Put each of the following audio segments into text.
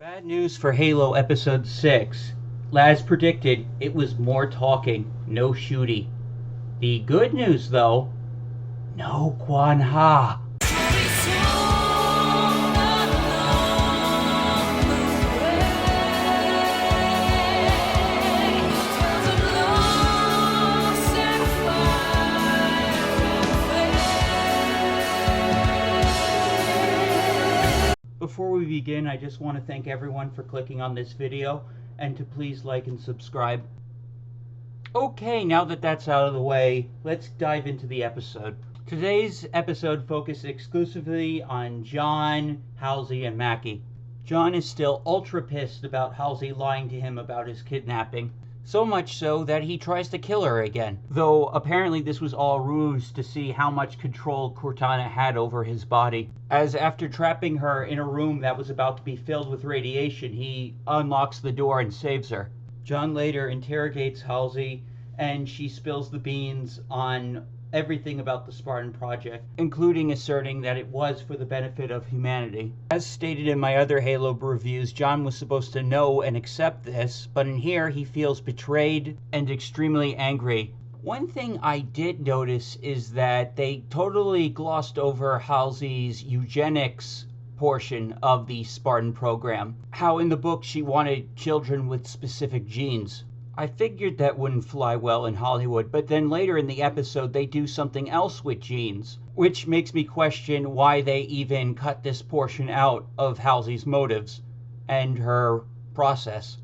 Bad news for Halo Episode 6. As predicted, it was more talking, no shooty. The good news, though, no Kwan Ha. Before we begin, I just want to thank everyone for clicking on this video and to please like and subscribe. Okay, now that that's out of the way, let's dive into the episode. Today's episode focused exclusively on John, Halsey, and Mackie. John is still ultra pissed about Halsey lying to him about his kidnapping. So much so that he tries to kill her again. Though apparently this was all ruse to see how much control Cortana had over his body. As after trapping her in a room that was about to be filled with radiation, he unlocks the door and saves her. John later interrogates Halsey and she spills the beans on everything about the Spartan Project, including asserting that it was for the benefit of humanity. As stated in my other Halo reviews, John was supposed to know and accept this, but in here he feels betrayed and extremely angry. One thing I did notice is that they totally glossed over Halsey's eugenics portion of the Spartan program. How in the book she wanted children with specific genes. I figured that wouldn't fly well in Hollywood, but then later in the episode they do something else with genes, which makes me question why they even cut this portion out of Halsey's motives and her process.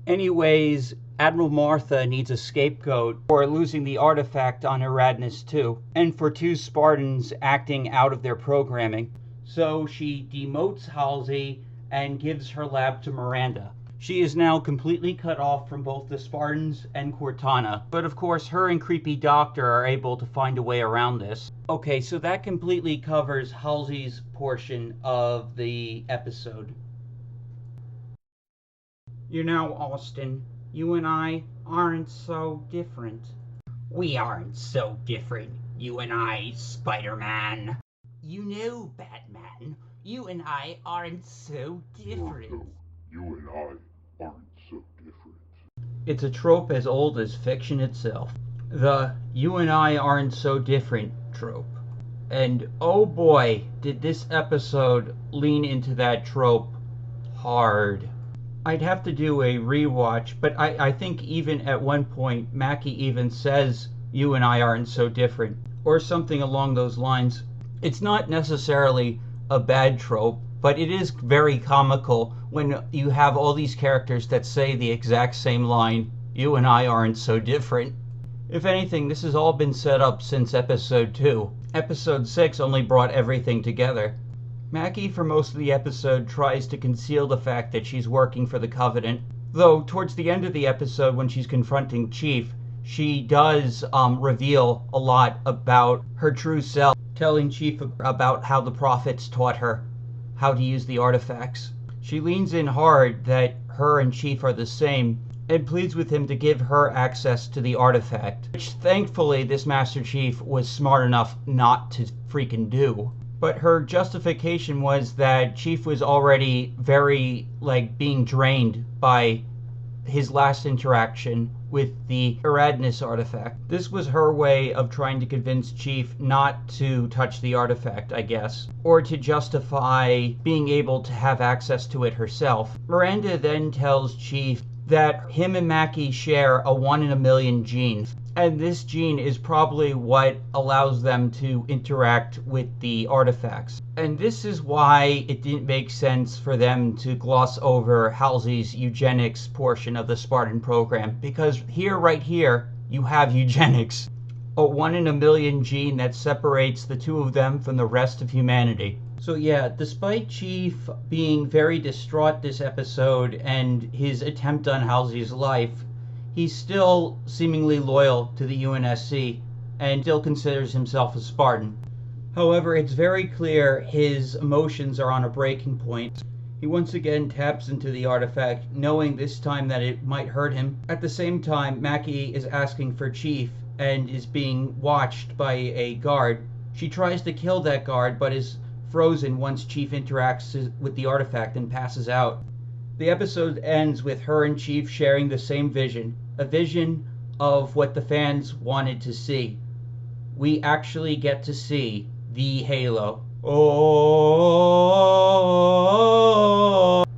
Anyways, Admiral Martha needs a scapegoat for losing the artifact on Eradnus 2, and for two Spartans acting out of their programming. So she demotes Halsey and gives her lab to Miranda. She is now completely cut off from both the Spartans and Cortana. But of course, her and Creepy Doctor are able to find a way around this. Okay, so that completely covers Halsey's portion of the episode. You know, Austin, you and I aren't so different. We aren't so different, you and I, Spider-Man. You know, Batman, you and I aren't so different. No, you and I aren't so different. It's a trope as old as fiction itself. The "you and I aren't so different" trope. And oh boy, did this episode lean into that trope hard. I'd have to do a rewatch, but I think even at one point, Mackie even says, "You and I aren't so different," or something along those lines. It's not necessarily a bad trope, but it is very comical when you have all these characters that say the exact same line, "You and I aren't so different." If anything, this has all been set up since episode 2. Episode 6 only brought everything together. Mackie, for most of the episode, tries to conceal the fact that she's working for the Covenant, though towards the end of the episode when she's confronting Chief, she does reveal a lot about her true self, telling Chief about how the prophets taught her how to use the artifacts. She leans in hard that her and Chief are the same and pleads with him to give her access to the artifact, which thankfully this Master Chief was smart enough not to freaking do. But her justification was that Chief was already very, being drained by his last interaction with the Eradnus artifact. This was her way of trying to convince Chief not to touch the artifact, I guess, or to justify being able to have access to it herself. Miranda then tells Chief that him and Mackie share a 1 in a million gene, and this gene is probably what allows them to interact with the artifacts. And this is why it didn't make sense for them to gloss over Halsey's eugenics portion of the Spartan program, because right here, you have eugenics. A 1 in a million gene that separates the two of them from the rest of humanity. So yeah, despite Chief being very distraught this episode and his attempt on Halsey's life, he's still seemingly loyal to the UNSC and still considers himself a Spartan. However, it's very clear his emotions are on a breaking point. He once again taps into the artifact, knowing this time that it might hurt him. At the same time, Mackie is asking for Chief and is being watched by a guard. She tries to kill that guard, but is frozen once Chief interacts with the artifact and passes out. The episode ends with her and Chief sharing the same vision, a vision of what the fans wanted to see. We actually get to see the Halo. Oh,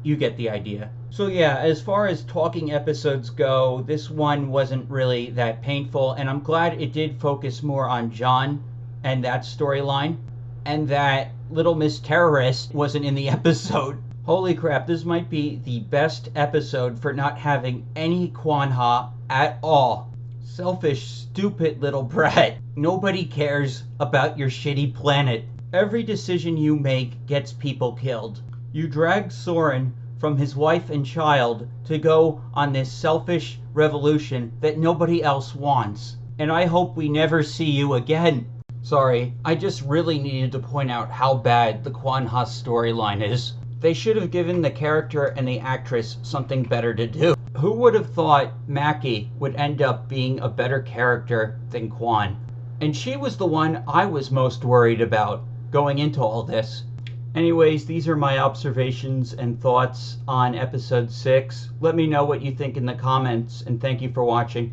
you get the idea. So yeah, as far as talking episodes go, this one wasn't really that painful, and I'm glad it did focus more on John and that storyline, and that Little Miss Terrorist wasn't in the episode. Holy crap, this might be the best episode for not having any Kwan Ha at all. Selfish, stupid little brat. Nobody cares about your shitty planet. Every decision you make gets people killed. You drag Soren from his wife and child to go on this selfish revolution that nobody else wants. And I hope we never see you again. Sorry, I just really needed to point out how bad the Kwan Ha storyline is. They should have given the character and the actress something better to do. Who would have thought Mackie would end up being a better character than Kwan? And she was the one I was most worried about going into all this. Anyways, these are my observations and thoughts on episode 6. Let me know what you think in the comments, and thank you for watching.